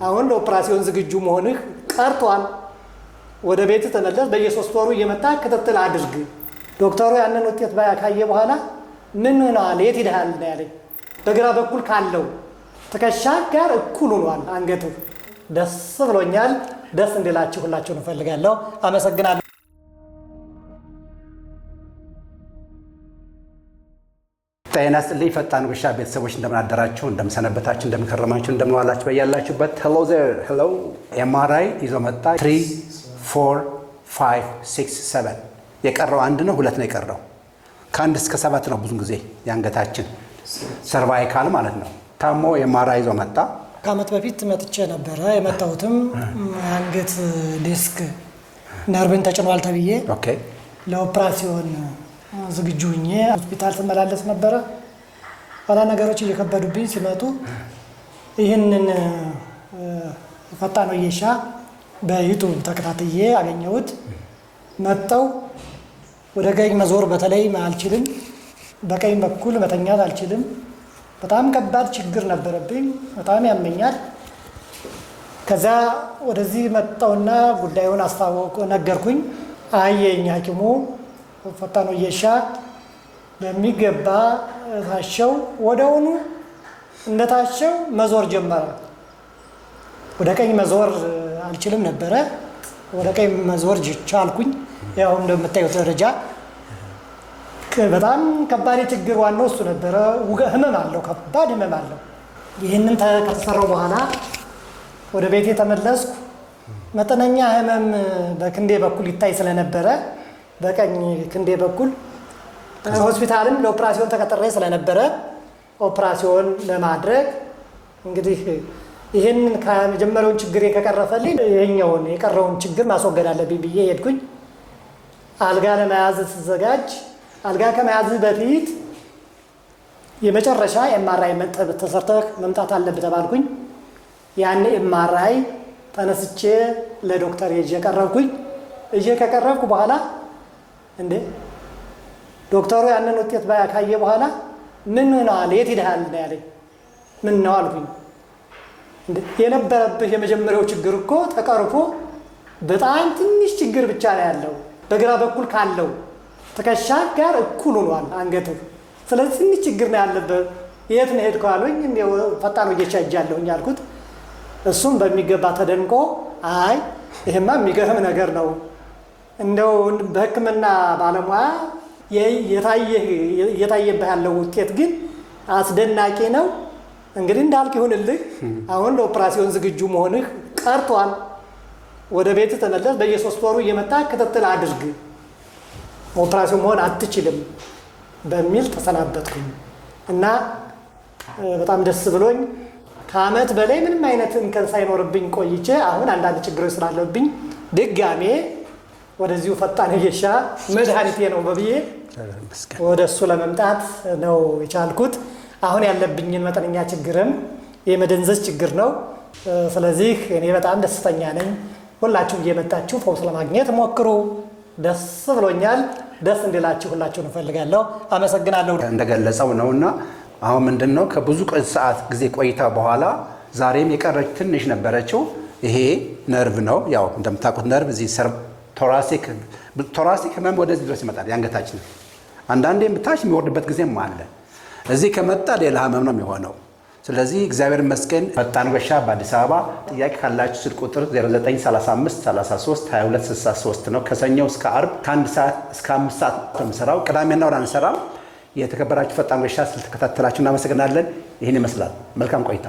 አሁን ለኦፕራሲዮን ዝግጁ መሆንህ ቀርቷል። ወደ ቤት ተመለስ። በየ3 ወሩ እየመጣ ክትትል አድርግ። ዶክተሩ ያንን ውጤት ካየ በኋላ ምን ሆነዋል? የት ሄደሃል ነው ያለኝ። በግራ በኩል ካለው ትከሻ ጋር እኩል ሆኗል አንገቱ። ደስ ብሎኛል። ደስ እንዲላችሁ ሁላችሁን እፈልጋለሁ። አመሰግናለሁ። ጤና ይስጥልኝ ፈጣን ጉሻ ቤተሰቦች፣ እንደምን አደራችሁ፣ እንደምን ሰነበታችሁ፣ እንደምን ከረማችሁ፣ እንደምን ዋላችሁ በያላችሁበት። ሄሎ ዜር ሄሎ። ኤምአርአይ ይዞ መጣ። 3 4 5 6 7 የቀረው 1 ነው 2 ነው የቀረው። ከ1 እስከ 7 ነው ብዙ ጊዜ የአንገታችን ሰርቫይካል ማለት ነው። ታሞ ኤምአርአይ ይዞ መጣ። ከዓመት በፊት መጥቼ ነበረ። የመጣሁትም አንገት ዲስክ ነርቭን ተጭኗል ተብዬ ለኦፕራሲዮን ዝግጁ ሆኜ ሆስፒታል ተመላለስ ነበረ። ኋላ ነገሮች እየከበዱብኝ ሲመጡ ይህንን ፈጣን ወጌሻ በዩቱብ ተከታትዬ አገኘሁት። መጣው ወደ ቀኝ መዞር በተለይ አልችልም። በቀኝ በኩል መተኛት አልችልም። በጣም ከባድ ችግር ነበረብኝ። በጣም ያመኛል። ከዛ ወደዚህ መጣውና ጉዳዩን ነገርኩኝ። አየኝ ሐኪሙ ፈጣን ወጌሻ በሚገባ ታሸው። ወደውኑ እንደታሸው መዞር ጀመረ። ወደ ቀኝ መዞር አልችልም ነበረ። ወደ ቀኝ መዞር ቻልኩኝ። ያው እንደምታዩት ደረጃ በጣም ከባድ ችግር ዋናው እሱ ነበረ። ህመም አለው፣ ከባድ ህመም አለው። ይህንን ከተሰራው በኋላ ወደ ቤቴ ተመለስኩ። መጠነኛ ህመም በክንዴ በኩል ይታይ ስለነበረ በቀኝ ክንዴ በኩል ሆስፒታልም ለኦፕራሲዮን ተቀጥሬ ስለነበረ ኦፕራሲዮን ለማድረግ እንግዲህ ይህንን ከመጀመሪያውን ችግሬ ከቀረፈልኝ ይሄኛውን የቀረውን ችግር ማስወገድ አለብኝ ብዬ ሄድኩኝ። አልጋ ለመያዝ ስዘጋጅ አልጋ ከመያዝ በፊት የመጨረሻ ኤምአርአይ ተሰርተህ መምጣት አለብህ ተባልኩኝ። ያን ኤምአርአይ ተነስቼ ለዶክተር ይዤ ቀረብኩኝ። ይዤ ከቀረብኩ በኋላ እንዴ ዶክተሩ ያንን ውጤት ካየ በኋላ ምን ሆነዋል? የት ሄደሃል ነው ያለኝ። ምን ነው አልኩኝ። እንዴ የነበረብህ የመጀመሪያው ችግር እኮ ተቀርፎ በጣም ትንሽ ችግር ብቻ ነው ያለው። በግራ በኩል ካለው ትከሻ ጋር እኩል ሆኗል አንገቱ። ስለዚህ ትንሽ ችግር ነው ያለበት። የት ነው ሄድከው አሉኝ። እንደው ፈጣን ወጌሻ ሄጃለሁኝ አልኩት። እሱም በሚገባ ተደንቆ አይ ይሄማ የሚገርም ነገር ነው፣ እንደው በሕክምና ባለሙያ የታየብህ ያለው ውጤት ግን አስደናቂ ነው። እንግዲህ እንዳልክ ይሁንልህ። አሁን ለኦፕራሲዮን ዝግጁ መሆንህ ቀርቷል። ወደ ቤት ተመለስ። በየ3 ወሩ እየመጣ ክትትል አድርግ። ኦፕራሲዮን መሆን አትችልም በሚል ተሰናበትኩኝ እና በጣም ደስ ብሎኝ ከዓመት በላይ ምንም አይነት እንከን ሳይኖርብኝ ቆይቼ አሁን አንዳንድ ችግሮች ስላለብኝ ድጋሜ ወደዚሁ ፈጣን ወጌሻ መድኃኒቴ ነው በብዬ ወደ እሱ ለመምጣት ነው የቻልኩት። አሁን ያለብኝን መጠነኛ ችግርም የመደንዘዝ ችግር ነው። ስለዚህ እኔ በጣም ደስተኛ ነኝ። ሁላችሁም እየመጣችሁ ፈውስ ለማግኘት ሞክሩ። ደስ ብሎኛል። ደስ እንዲላችሁ ሁላችሁን እፈልጋለሁ። አመሰግናለሁ። እንደገለጸው ነውና አሁን ምንድነው ከብዙ ሰዓት ጊዜ ቆይታ በኋላ ዛሬም የቀረች ትንሽ ነበረችው። ይሄ ነርቭ ነው። ያው እንደምታውቁት ነርቭ እዚህ ቶራሲክ ህመም ወደዚህ ድረስ ይመጣል የአንገታችን። አንዳንዴም ታች የሚወርድበት ጊዜም አለ። እዚህ ከመጣ ሌላ ህመም ነው የሚሆነው። ስለዚህ እግዚአብሔር ይመስገን ፈጣን ወጌሻ በአዲስ አበባ። ጥያቄ ካላችሁ ስልክ ቁጥር 0935 33 22 63 ነው። ከሰኞ እስከ አርብ ከ1 ሰዓት እስከ 5 ሰዓት ነው የምሰራው። ቅዳሜና እሑድ አንሰራም። የተከበራችሁ ፈጣን ወጌሻ ስለተከታተላችሁ እናመሰግናለን። ይህን ይመስላል። መልካም ቆይታ።